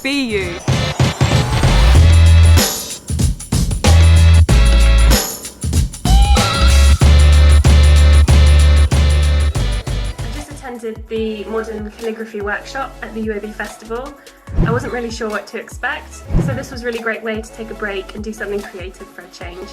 be you. Attended the modern calligraphy workshop at the UoBe Festival. I wasn't really sure what to expect, so this was a really great way to take a break and do something creative for a change.